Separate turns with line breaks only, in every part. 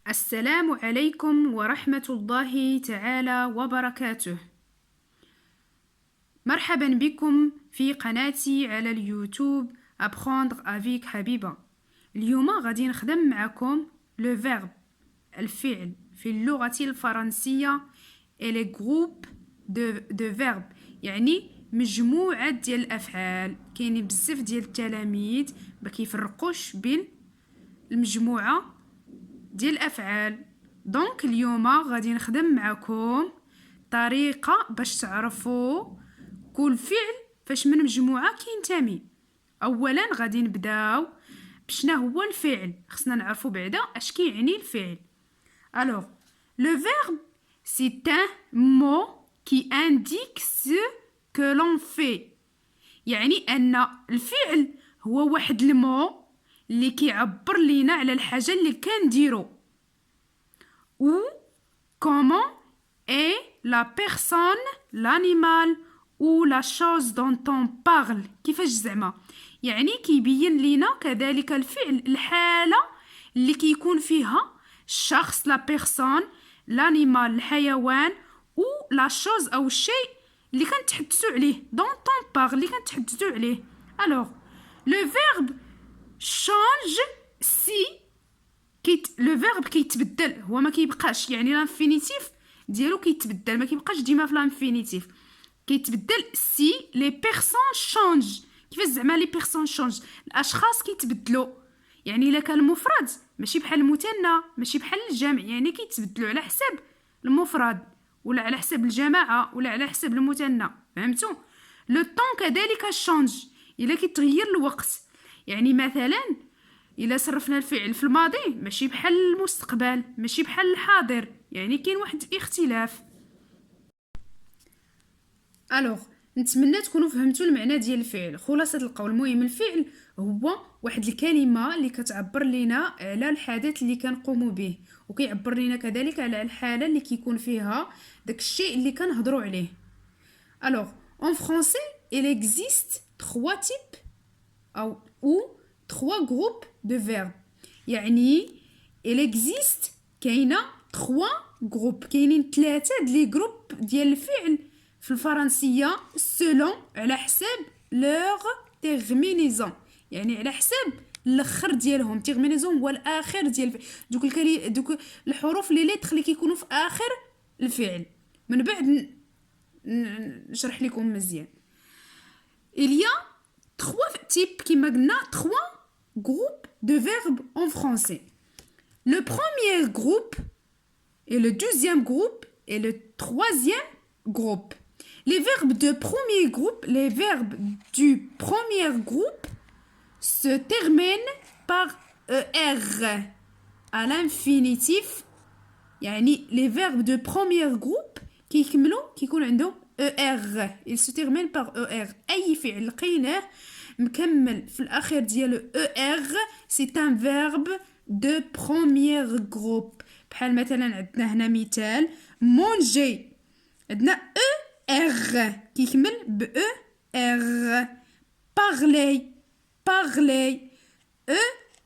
السلام عليكم ورحمة الله تعالى وبركاته. مرحبا بكم في قناتي على اليوتيوب Apprendre avec حبيبة. اليوم غادي نخدم معكم le verbe الفعل في اللغة الفرنسية et les groupes de verbes، يعني مجموعة ديال الأفعال. كاينين بزاف ديال التلاميذ ما كيفرقوش بين المجموعة ديال الافعال. دونك اليوم غادي نخدم معكم طريقه باش تعرفوا كل فعل فاش من مجموعه كينتمي. اولا غادي نبداو بشنا هو الفعل، خصنا نعرفوا بعدا اش كيعني الفعل. alors le verbe c'est un mot qui indique ce que l'on fait، يعني ان الفعل هو واحد المو اللي كيعبر لينا على الحاجه اللي كنديرو. ou comment est la personne, l'animal ou la chose dont on parle. كيفاش زعما؟ يعني كيبين لينا كذلك الفعل الحاله اللي كيكون فيها الشخص لا بيرسون، l'animal الحيوان، ou la chose او الشيء اللي كنتحدثوا عليه dont on parle اللي كنتحدثوا عليه. alors le verbe change si لو فيرب كيتبدل، هو ما كيبقاش، يعني لانفينيتيف ديالو كيتبدل، ما كيبقاش ديما في لانفينيتيف، كيتبدل سي لي بيرسون شونج. كيفاش زعما لي بيرسون شونج؟ الاشخاص كيتبدلوا، يعني الا كان المفرد ماشي بحال المثنى ماشي بحال الجمع، يعني كيتبدلوا على حساب المفرد ولا على حساب الجماعه ولا على حساب المثنى. فهمتوا؟ لو طون كذلك شونج، الا كيتغير الوقت، يعني مثلا إلا صرفنا الفعل في الماضي ماشي بحال المستقبل ماشي بحال الحاضر، يعني كاين واحد الاختلاف. الوغ نتمنى تكونوا فهمتوا المعنى ديال الفعل. خلاصه القول، المهم الفعل هو واحد الكلمه اللي كتعبر لينا على الحدث اللي كنقوموا به، وكيعبر لينا كذلك على الحاله اللي كيكون فيها داك الشيء اللي كنهضروا عليه. الوغ en français il existe trois types ou trois groupes de verbes. يعني il existe كاينه trois groupes، كاينين ثلاثه لي جروب ديال الفعل في الفرنسيه selon على حساب leur terminaison، يعني على حساب الاخر ديالهم. terminaison هو الاخر ديال دوك الحروف لي ليتر اللي كيكونوا في اخر الفعل. من بعد نشرح لكم مزيان. il y a trois types كما قلنا trois groupes de verbes en français. Le premier groupe et le deuxième groupe et le troisième groupe. Les verbes du premier groupe se terminent par ER à l'infinitif. يعني les verbes de premier groupe كيكون عندهم ER. Ils se terminent par ER. أي فعل لقيناه مكمل في الأخير ديالو ER c'est un verbe de premier groupe. بحال مثلا عندنا هنا مثال manger، عندنا ER كيكمل ب ER. parler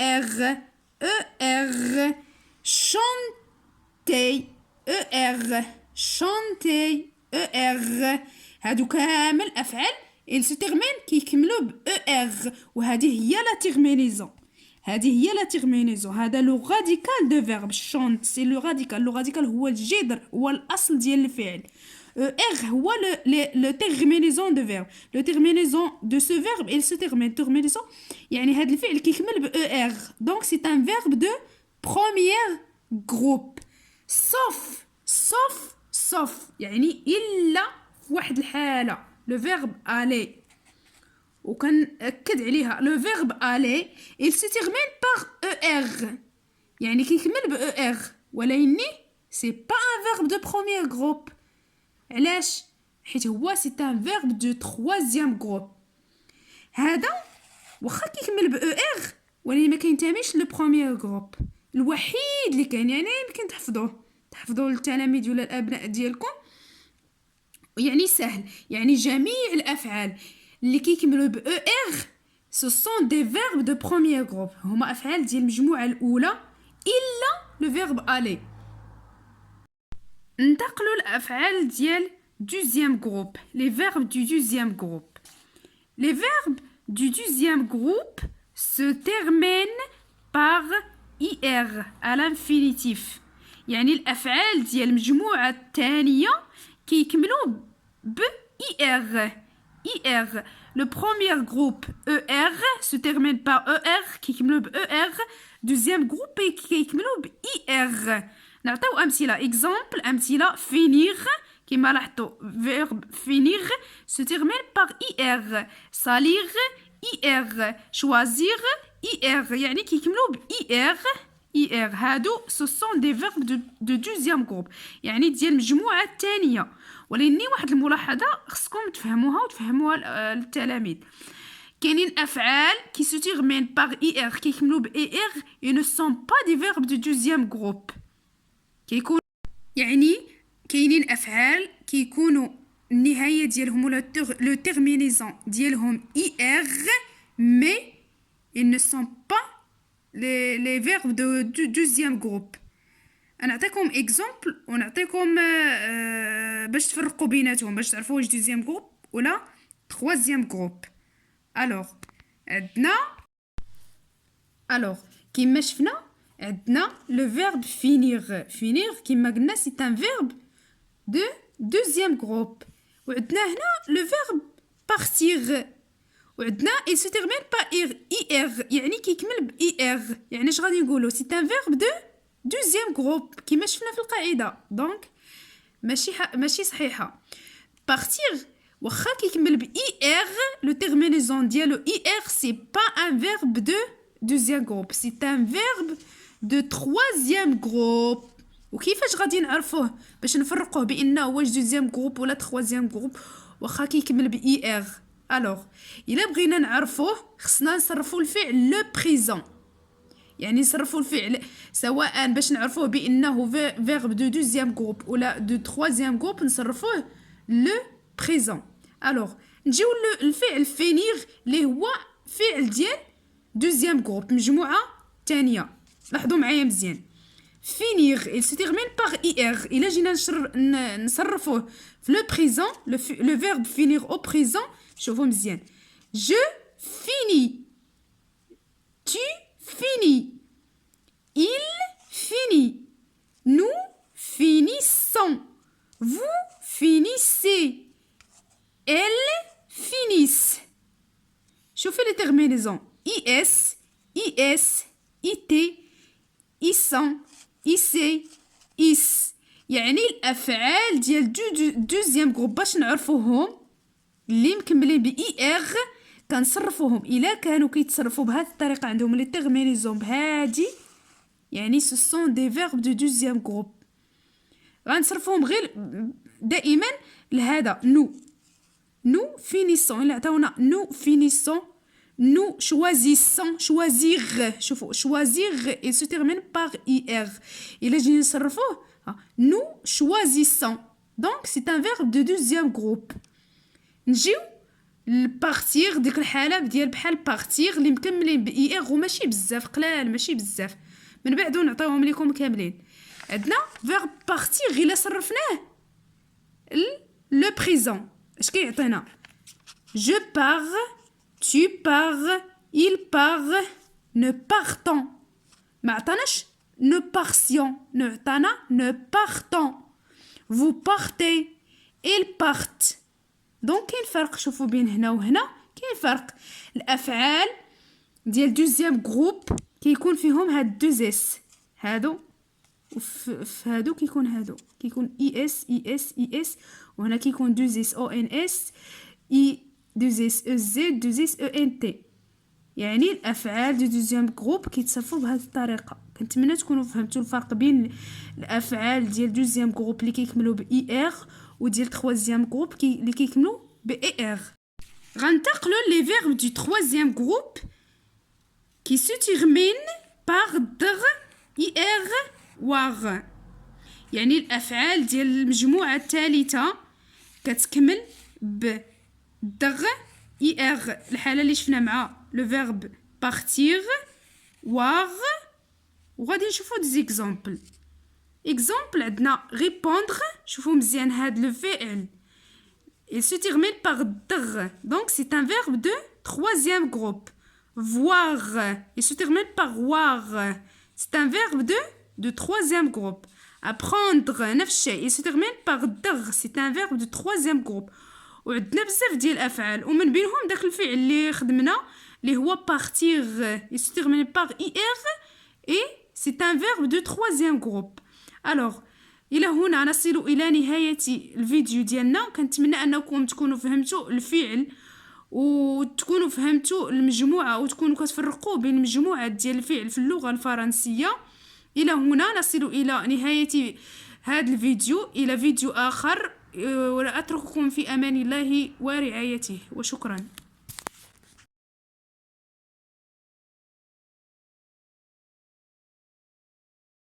ER chanter ER هادو كامل أفعال il se termine كيكملوا ب ER، وهذه هي لا تيرمينيزون. هذا لو راديكال دو فيرب شونت، سي لو راديكال هو الجذر، هو الأصل ديال الفعل. ER هو le terminaison de verbe. Le terminaison de ce verbe il se termine. terminaison يعني هذا الفعل كيكمل ب ER. donc c'est un verbe de premier groupe. sauf يعني إلا في واحد الحالة le verbe aller، وكنأكد عليها le verbe aller il se termine par ER، يعني كيكمل ب ER، ولكني c'est pas un verbe de premier groupe. علاش؟ حيت هو c'est un verbe de troisième groupe. هذا واخا كيكمل ب ER ولكن ما كينتميش لو premier groupe. الوحيد اللي كاين يعني يمكن تحفظوه للتلاميذ ولا الابناء ديالكم، يعني سهل، يعني جميع الافعال اللي كيكملوا ب ER ce sont des verbes de premier groupe، هما افعال ديال المجموعه الاولى الا le verbe aller. ننتقلوا الأفعال ديال deuxième groupe, les verbes du deuxième groupe. Les verbes du deuxième groupe se terminent par IR à l'infinitif. يعني الأفعال ديال المجموعة الثانية كيكملوا ب IR. IR. Le premier groupe ER se termine par ER كيكملوا ب ER. Deuxième groupe كيكملوا ب IR. نعطيو أمثلة. Exemple أمثلة finir كما لاحظتوا verbe finir se termine par IR. salir IR. choisir IR يعني كيكملوا ب IR. IR هادو ce sont des verbes de deuxième groupe يعني ديال المجموعة الثانية. ولكن واحد الملاحظة خصكم تفهموها وتفهموها للتلاميذ. كاينين أفعال qui se terminent par IR كيكملوا ب IR ils ne sont pas des verbes de deuxième groupe. كيكون يعني كاينين أفعال كيكونوا النهاية ديالهم ولا لو terminaison ديالهم IR mais ils ne sont pas les verbes de deuxième groupe. انا نعطيكم اكزامبل ونعطيكم باش تفرقوا بيناتهم باش تعرفوا واش دوزيام جروب ولا تروازيام جروب. الوغ كيما شفنا عندنا لو فيرب فينيغ كيما قلنا سي ان فيرب دو دوزيام جروب. وعندنا هنا لو فيرب بارتيغ وعندنا il se termine par IR يعني كيكمل ب IR. يعني اش غادي نقولوا سي ان فيرب دو دوزيام جروب كيما شفنا في القاعده. دونك ماشي صحيحه. بارتير واخا كيكمل ب اي ار لو تيرمينيزون ديالو اي ار سي با ان فيرب دو دوزيام جروب سي ان فيرب دو تروازيام جروب. وكيفاش غادي نعرفوه باش نفرقوه بانه واش دوزيام جروب ولا تروازيام جروب واخا كيكمل ب اي ار؟ الوغ الا بغينا نعرفوه خصنا نصرفوا الفعل لو بريزون. يعني نصرفوا الفعل سواء باش نعرفوه بانه فيرب دو دوزيام جروب ولا دو تروازيام جروب نصرفوه لو بريزون. الوغ نجيو الفعل فينيغ اللي هو فعل ديال دوزيام جروب مجموعه ثانيه. لاحظوا معايا مزيان فينيغ il se termine par ir. الا جينا نصرفوه في لو بريزون لو فيرب فينيغ او بريزون شوفوا مزيان je finis tu finis, il finit, nous finissons, vous finissez, elles finissent. شوفي les terminaisons is, is, it, isson, issez, is. يعني الأفعال ديال دوزيام جروب باش نعرفوهم اللي مكملين ب IR كنصرفوهم الا كانوا كيتصرفوا بهذه الطريقه عندهم لي تيرمينيزون بهادي يعني سو سون دي فيرب دو دوزيام جروب غنصرفوهم غير دائما لهذا نو فينيسون. الا عطاونا نو فينيسون نو شوازيسون شوازيغ شوفوا شوازيغ il se termine par ir. الا جينا نصرفوه نو شوازيسون دونك سي ان فيرب دو دوزيام جروب. نجيو البارتيغ ديك الحاله ديال بحال بارتيغ اللي مكملين باي ار وماشي بزاف قلال ماشي بزاف من بعد نعطيوهم لكم كاملين. عندنا فيرب بارتيغ الا صرفناه لو بريزون اش كيعطينا je pars tu pars il part ne partons ما عطاناش ne partions نعطانا ne partons vous partez ils partent. دونك كاين فرق شوفوا بين هنا وهنا كاين فرق. الافعال ديال دوزيام جروب كيكون فيهم هاد دوز اس هادو وفي هادو كيكون هادو كيكون اي اس اي اس اي اس وهنا كيكون دوز اس او ان اس اي دوز اس او زد دوز اس او ان تي. يعني الافعال دو دوزيام جروب كيتصرفوا بهذه الطريقه. كنتمنى تكونوا فهمتوا الفرق بين الافعال ديال دوزيام جروب اللي كيكملوا باي ار وديال troisième groupe اللي كيكملوا ب ER. غنتقلوا les verbes du troisième groupe qui se terminent par dr IR war. يعني الأفعال ديال المجموعة الثالثة كتكمل ب dr IR الحالة اللي شفنا مع le verbe partir war وغادي نشوفو دي زيكزامبل. اكزامبل عندنا répondre. شوفوا مزيان هاد لو فعل il se termine par dr, donc c'est un verbe de troisième groupe. Voir, il se termine par voir, c'est un verbe de troisième groupe. Apprendre, نفس الشيء, il se termine par dr, c'est un verbe de troisième groupe. وعندنا بزاف ديال الافعال ومن بينهم داك الفعل اللي خدمنا اللي هو partir, il se termine par ir et c'est un verbe de troisième groupe. Alors الى هنا نصل الى نهايه الفيديو ديالنا. كنتمنى انكم تكونوا فهمتوا الفعل وتكونوا فهمتوا المجموعه وتكونوا كتفرقوا بين المجموعات ديال الفعل في اللغه الفرنسيه. الى هنا نصل الى نهايه هذا الفيديو. الى فيديو اخر، واترككم في امان الله ورعايته، وشكرا.